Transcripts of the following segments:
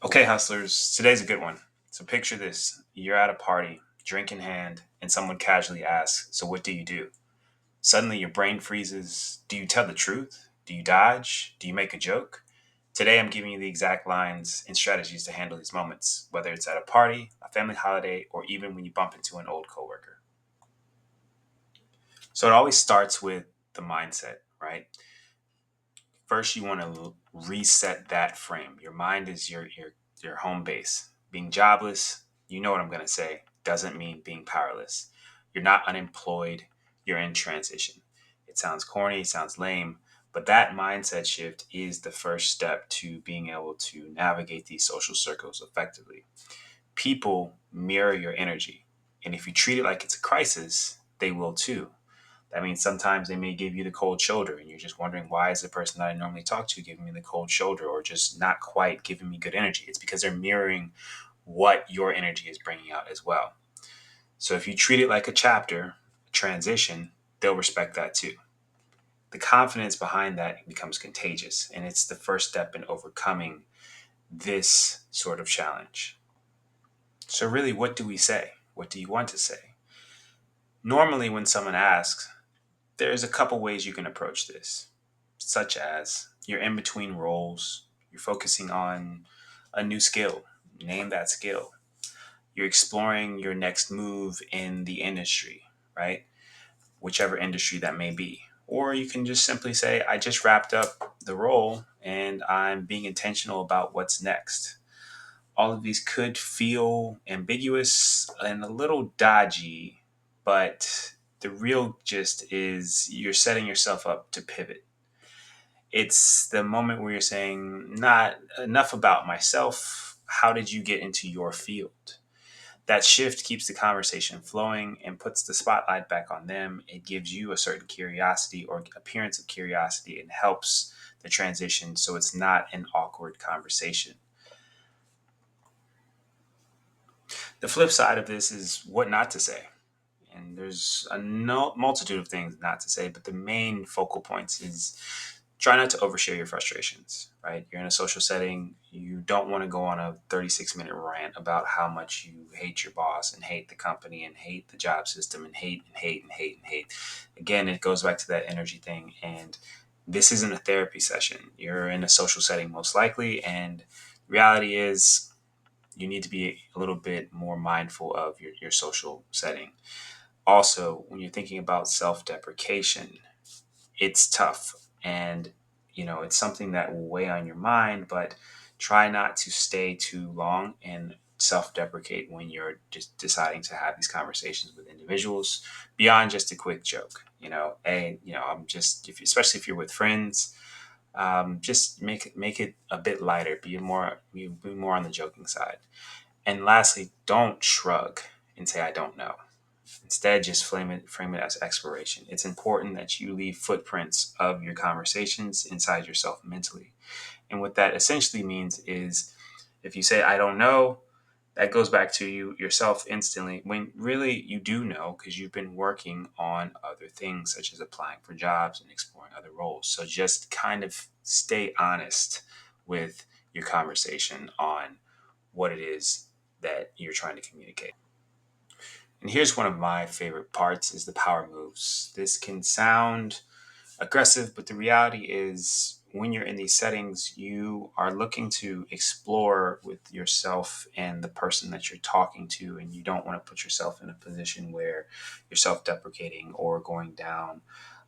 Okay, hustlers, today's a good one. So picture this. You're at a party, drink in hand, and someone casually asks, "So what do you do?" Suddenly your brain freezes. Do you tell the truth? Do you dodge? Do you make a joke? Today I'm giving you the exact lines and strategies to handle these moments, whether it's at a party, a family holiday, or even when you bump into an old coworker. So it always starts with the mindset, right? First you want to reset that frame. Your mind is your home base. Being jobless, you know what I'm going to say, doesn't mean being powerless. You're not unemployed, you're in transition. It sounds corny, it sounds lame, but that mindset shift is the first step to being able to navigate these social circles effectively. People mirror your energy, and if you treat it like it's a crisis, they will too. That means sometimes they may give you the cold shoulder, and you're just wondering, why is the person that I normally talk to giving me the cold shoulder or just not quite giving me good energy? It's because they're mirroring what your energy is bringing out as well. So if you treat it like a chapter, a transition, they'll respect that too. The confidence behind that becomes contagious, and it's the first step in overcoming this sort of challenge. So, really, what do we say? What do you want to say? Normally, when someone asks, there's a couple ways you can approach this, such as you're in between roles, you're focusing on a new skill, name that skill. You're exploring your next move in the industry, right? Whichever industry that may be. Or you can just simply say, I just wrapped up the role and I'm being intentional about what's next. All of these could feel ambiguous and a little dodgy, but the real gist is you're setting yourself up to pivot. It's the moment where you're saying, not enough about myself. How did you get into your field? That shift keeps the conversation flowing and puts the spotlight back on them. It gives you a certain curiosity or appearance of curiosity and helps the transition so it's not an awkward conversation. The flip side of this is what not to say. And there's a multitude of things not to say, but the main focal points is try not to overshare your frustrations, right? You're in a social setting. You don't want to go on a 36-minute rant about how much you hate your boss and hate the company and hate the job system and hate and hate and hate and hate. Again, it goes back to that energy thing. And this isn't a therapy session. You're in a social setting most likely. And reality is you need to be a little bit more mindful of your social setting. Also, when you're thinking about self-deprecation, it's tough, and it's something that will weigh on your mind, but try not to stay too long and self-deprecate when you're just deciding to have these conversations with individuals beyond just a quick joke. I'm just, especially if you're with friends, just make it a bit lighter, be more on the joking side. And lastly, don't shrug and say I don't know. Instead, just frame it as exploration. It's important that you leave footprints of your conversations inside yourself mentally. And what that essentially means is if you say, I don't know, that goes back to you yourself instantly when really you do know because you've been working on other things such as applying for jobs and exploring other roles. So just kind of stay honest with your conversation on what it is that you're trying to communicate. And here's one of my favorite parts is the power moves. This can sound aggressive, but the reality is when you're in these settings, you are looking to explore with yourself and the person that you're talking to, and you don't want to put yourself in a position where you're self-deprecating or going down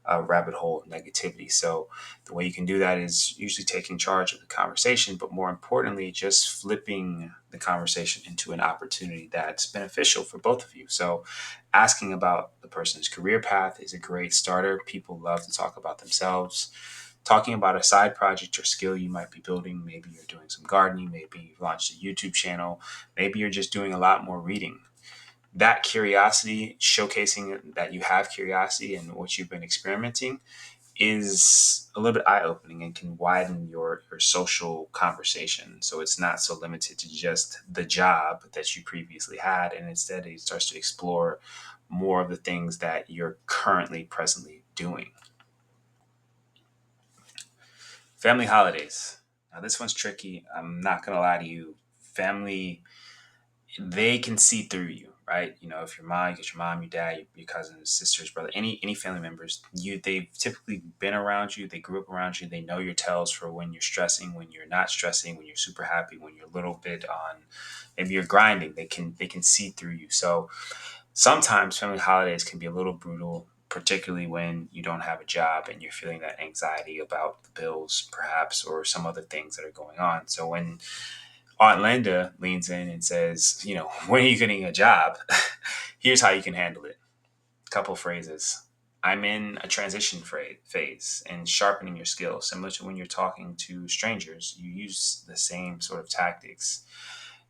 a rabbit hole of negativity. So the way you can do that is usually taking charge of the conversation, but more importantly, just flipping the conversation into an opportunity that's beneficial for both of you. So asking about the person's career path is a great starter. People love to talk about themselves. Talking about a side project or skill you might be building. Maybe you're doing some gardening. Maybe you've launched a YouTube channel. Maybe you're just doing a lot more reading. That curiosity, showcasing that you have curiosity and what you've been experimenting, is a little bit eye opening and can widen your social conversation. So it's not so limited to just the job that you previously had. And instead, it starts to explore more of the things that you're currently presently doing. Family holidays. Now, this one's tricky. I'm not going to lie to you. Family, they can see through you, right? You know, if your mom, you get your mom, your dad, your cousins, sisters, brother, any family members, they've typically been around you, they grew up around you, they know your tells for when you're stressing, when you're not stressing, when you're super happy, when you're a little bit on, maybe you're grinding. They can see through you. So sometimes family holidays can be a little brutal, particularly when you don't have a job and you're feeling that anxiety about the bills, perhaps, or some other things that are going on. So when Aunt Linda leans in and says, you know, when are you getting a job? Here's how you can handle it. Couple phrases. I'm in a transition phase and sharpening your skills. Similar to when you're talking to strangers, you use the same sort of tactics.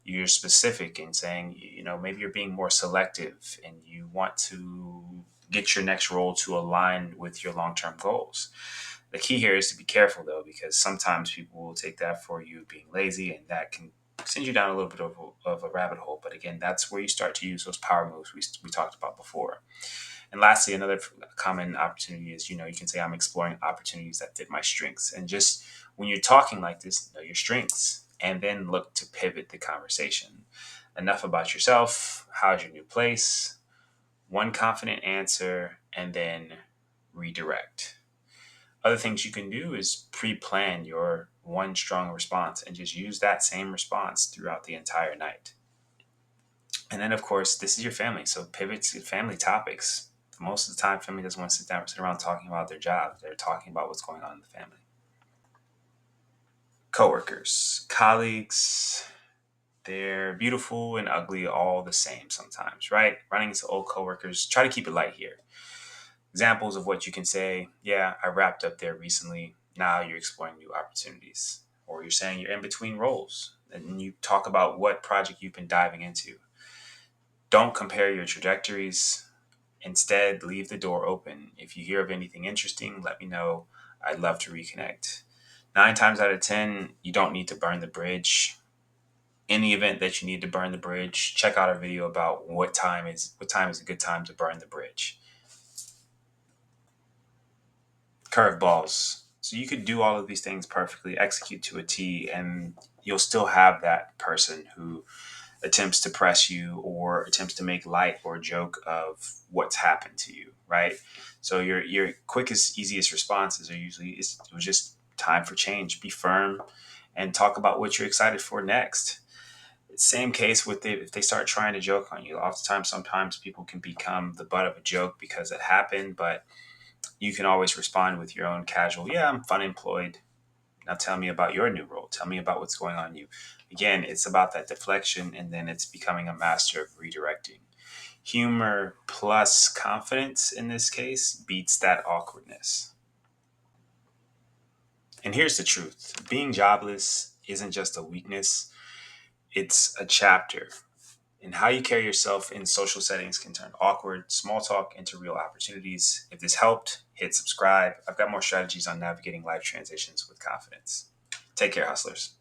You're specific in saying, you know, maybe you're being more selective and you want to get your next role to align with your long term goals. The key here is to be careful though, because sometimes people will take that for you being lazy, and that can send you down a little bit of a rabbit hole. But again, that's where you start to use those power moves we talked about before. And lastly, another common opportunity is, you know, you can say, I'm exploring opportunities that fit my strengths. And just when you're talking like this, know your strengths and then look to pivot the conversation. Enough about yourself. How's your new place? One confident answer, and then redirect. Other things you can do is pre plan your one strong response and just use that same response throughout the entire night. And then, of course, this is your family. So pivot to family topics. Most of the time, family doesn't want to sit around talking about their jobs. They're talking about what's going on in the family. Coworkers, colleagues, they're beautiful and ugly all the same sometimes, right? Running into old coworkers, try to keep it light here. Examples of what you can say: yeah, I wrapped up there recently. Now you're exploring new opportunities. Or you're saying you're in between roles and you talk about what project you've been diving into. Don't compare your trajectories. Instead, leave the door open. If you hear of anything interesting, let me know. I'd love to reconnect. 9 times out of 10, you don't need to burn the bridge. In the event that you need to burn the bridge, check out our video about what time is a good time to burn the bridge. Curveballs. So you could do all of these things perfectly, execute to a T, and you'll still have that person who attempts to press you or attempts to make light or joke of what's happened to you, right? So your quickest, easiest responses are usually it was just time for change. Be firm and talk about what you're excited for next. Same case with if they start trying to joke on you. Oftentimes, sometimes people can become the butt of a joke because it happened, but you can always respond with your own casual, yeah, I'm fun employed. Now tell me about your new role. Tell me about what's going on in you. Again, it's about that deflection, and then it's becoming a master of redirecting. Humor plus confidence in this case beats that awkwardness. And here's the truth: being jobless isn't just a weakness, it's a chapter. And how you carry yourself in social settings can turn awkward small talk into real opportunities. If this helped, hit subscribe. I've got more strategies on navigating life transitions with confidence. Take care, hustlers.